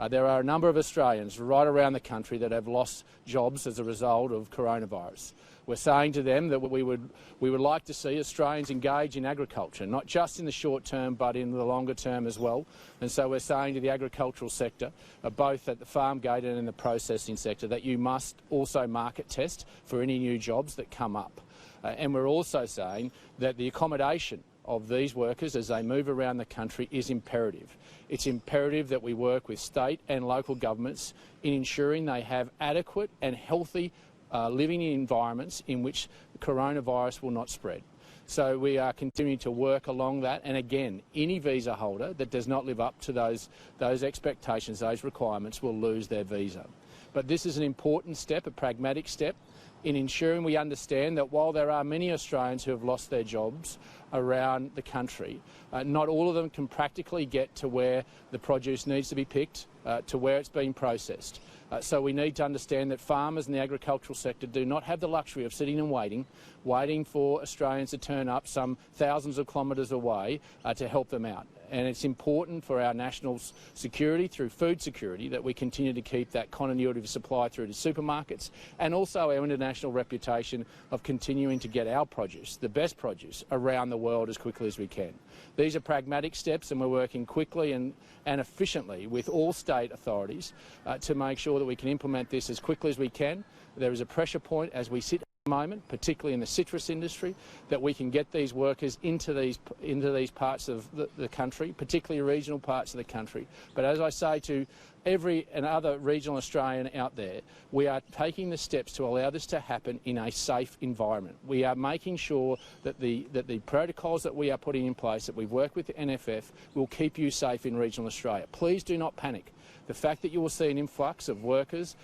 There are a number of Australians right around the country that have lost jobs as a result of coronavirus. We're saying to them that we would like to see Australians engage in agriculture, not just in the short term but in the longer term as well. And so we're saying to the agricultural sector, both at the farm gate and in the processing sector, that you must also market test for any new jobs that come up. And we're also saying that the accommodation of these workers as they move around the country is imperative. It's imperative that we work with state and local governments in ensuring they have adequate and healthy living environments in which coronavirus will not spread. So we are continuing to work along that, and again, any visa holder that does not live up to those expectations, those requirements, will lose their visa. But this is an important step, a pragmatic step, in ensuring we understand that while there are many Australians who have lost their jobs around the country, not all of them can practically get to where the produce needs to be picked, to where it's being processed. So we need to understand that farmers in the agricultural sector do not have the luxury of sitting and waiting for Australians to turn up some thousands of kilometres away to help them out. And it's important for our national security, through food security, that we continue to keep that continuity of supply through to supermarkets, and also our international reputation of continuing to get our produce, the best produce, around the world as quickly as we can. These are pragmatic steps, and we're working quickly and efficiently with all state authorities to make sure that we can implement this as quickly as we can. There is a pressure point as we sit moment, particularly in the citrus industry, that we can get these workers into these parts of the country, particularly regional parts of the country. But as I say to every and other regional Australian out there, we are taking the steps to allow this to happen in a safe environment. We are making sure that the protocols that we are putting in place, that we've worked with the NFF, will keep you safe in regional Australia. Please do not panic. The fact that you will see an influx of workers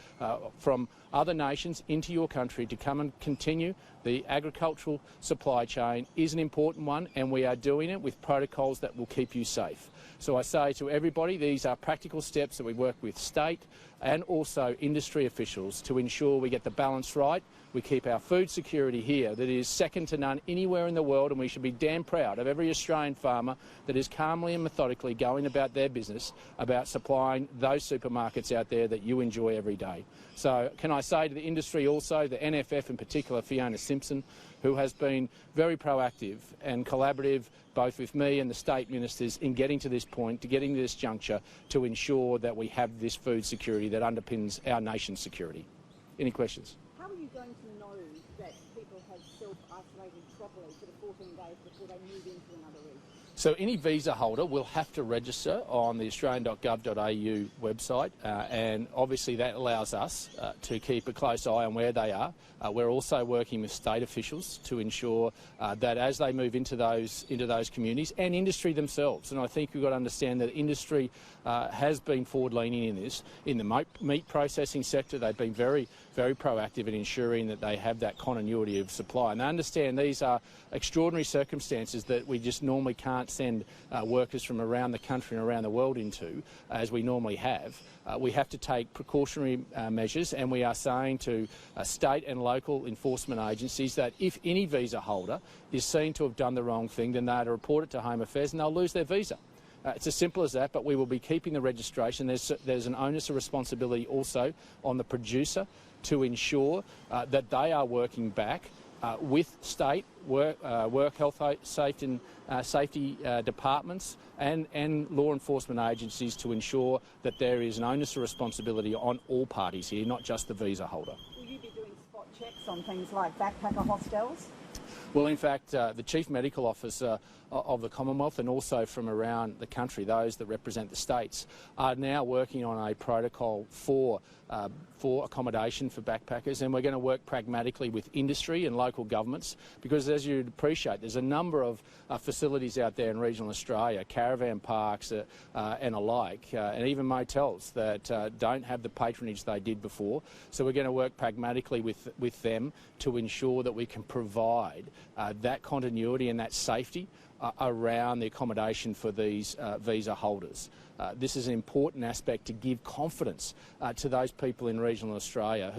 from other nations into your country to come and continue the agricultural supply chain is an important one, and we are doing it with protocols that will keep you safe. So I say to everybody, these are practical steps that we work with state and also industry officials to ensure we get the balance right. We keep our food security here that is second to none anywhere in the world, and we should be damn proud of every Australian farmer that is calmly and methodically going about their business about supplying those supermarkets out there that you enjoy every day. So can I say to the industry also, the NFF in particular, Fiona Simpson, who has been very proactive and collaborative both with me and the state ministers in getting to this point, to getting to this juncture, to ensure that we have this food security that underpins our nation's security. Any questions? How are you going to know that people have self-isolated properly for the 14 days before they move into another region? So any visa holder will have to register on the australian.gov.au website, and obviously that allows us to keep a close eye on where they are. We're also working with state officials to ensure that as they move into those communities, and industry themselves, and I think we've got to understand that industry has been forward-leaning in this. In the meat processing sector, they've been very, very proactive in ensuring that they have that continuity of supply, and they understand these are extraordinary circumstances that we just normally can't send workers from around the country and around the world into, as we normally have. We have to take precautionary measures, and we are saying to state and local enforcement agencies that if any visa holder is seen to have done the wrong thing, then they are to report it to Home Affairs and they'll lose their visa. It's as simple as that, but we will be keeping the registration. There's an onus of responsibility also on the producer to ensure that they are working back with state work health safety departments and law enforcement agencies to ensure that there is an onus of responsibility on all parties here, not just the visa holder. Will you be doing spot checks on things like backpacker hostels? Well, in fact, the Chief Medical Officer of the Commonwealth, and also from around the country, those that represent the states, are now working on a protocol for accommodation for backpackers, and we're going to work pragmatically with industry and local governments, because as you'd appreciate, there's a number of facilities out there in regional Australia, caravan parks and alike, and even motels that don't have the patronage they did before. So we're going to work pragmatically with them to ensure that we can provide that continuity and that safety around the accommodation for these visa holders. This is an important aspect to give confidence to those people in regional Australia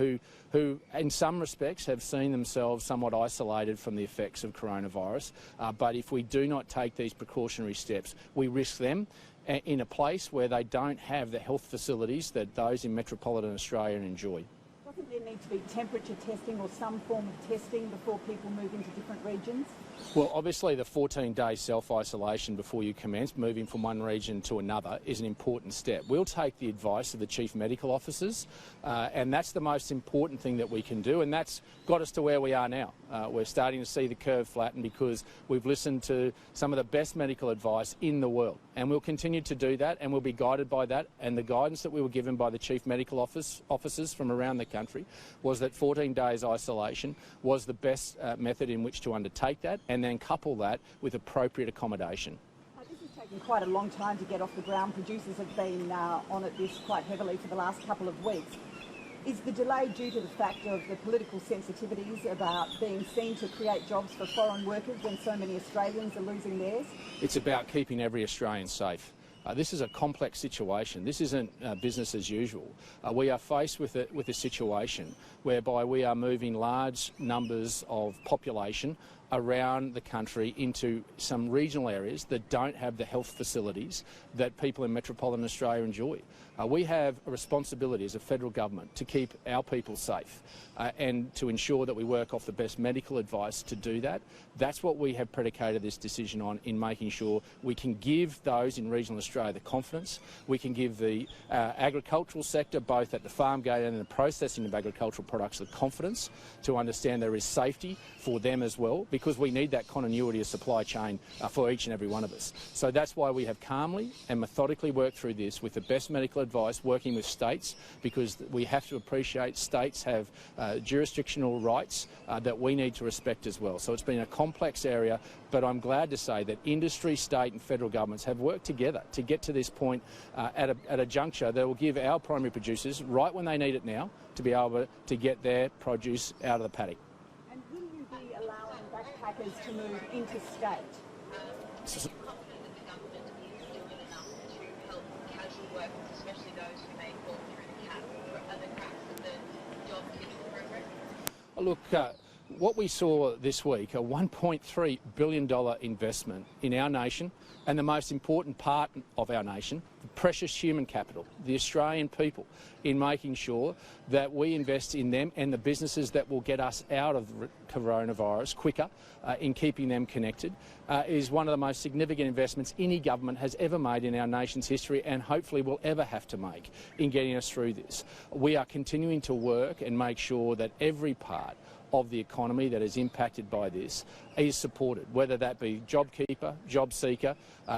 who in some respects have seen themselves somewhat isolated from the effects of coronavirus. But if we do not take these precautionary steps, we risk them in a place where they don't have the health facilities that those in metropolitan Australia enjoy. Doesn't there need to be temperature testing or some form of testing before people move into different regions? Well, obviously the 14-day self-isolation before you commence moving from one region to another is an important step. We'll take the advice of the chief medical officers and that's the most important thing that we can do, and that's got us to where we are now. We're starting to see the curve flatten because we've listened to some of the best medical advice in the world, and we'll continue to do that and we'll be guided by that, and the guidance that we were given by the chief medical officers from around the country was that 14 days isolation was the best method in which to undertake that, and then couple that with appropriate accommodation. This has taken quite a long time to get off the ground. Producers have been on this quite heavily for the last couple of weeks. Is the delay due to the fact of the political sensitivities about being seen to create jobs for foreign workers when so many Australians are losing theirs? It's about keeping every Australian safe. This is a complex situation. This isn't business as usual. We are faced with a situation whereby we are moving large numbers of population around the country into some regional areas that don't have the health facilities that people in metropolitan Australia enjoy. We have a responsibility as a federal government to keep our people safe and to ensure that we work off the best medical advice to do that. That's what we have predicated this decision on, in making sure we can give those in regional Australia the confidence, we can give the agricultural sector, both at the farm gate and in the processing of agricultural products, the confidence to understand there is safety for them as well, because we need that continuity of supply chain for each and every one of us. So that's why we have calmly and methodically worked through this with the best medical advice, working with states, because we have to appreciate states have jurisdictional rights that we need to respect as well. So it's been a complex area, but I'm glad to say that industry, state and federal governments have worked together to get to this point at a juncture that will give our primary producers, right when they need it now, to be able to get their produce out of the paddock. And will you be allowing backpackers to move interstate? Look, what we saw this week, a $1.3 billion investment in our nation and the most important part of our nation, the precious human capital, the Australian people, in making sure that we invest in them and the businesses that will get us out of coronavirus quicker, in keeping them connected, is one of the most significant investments any government has ever made in our nation's history, and hopefully will ever have to make in getting us through this. We are continuing to work and make sure that every part of the economy that is impacted by this is supported, whether that be JobKeeper, JobSeeker,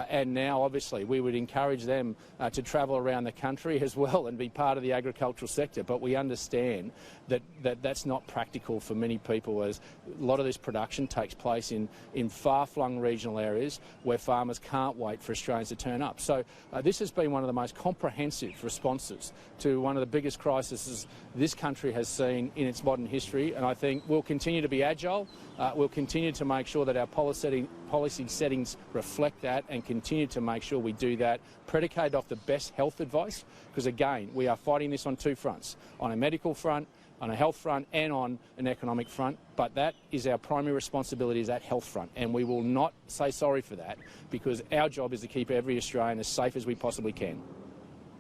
and now obviously we would encourage them to travel around the country as well and be part of the agricultural sector. But we understand that that's not practical for many people, as a lot of this production takes place in far-flung regional areas where farmers can't wait for Australians to turn up. So this has been one of the most comprehensive responses to one of the biggest crises this country has seen in its modern history, and I think we'll continue to be agile. We'll continue to make sure that our policy settings reflect that, and continue to make sure we do that predicated off the best health advice, because again, we are fighting this on two fronts, on a medical front, on a health front and on an economic front, but that is our primary responsibility, is that health front, and we will not say sorry for that, because our job is to keep every Australian as safe as we possibly can.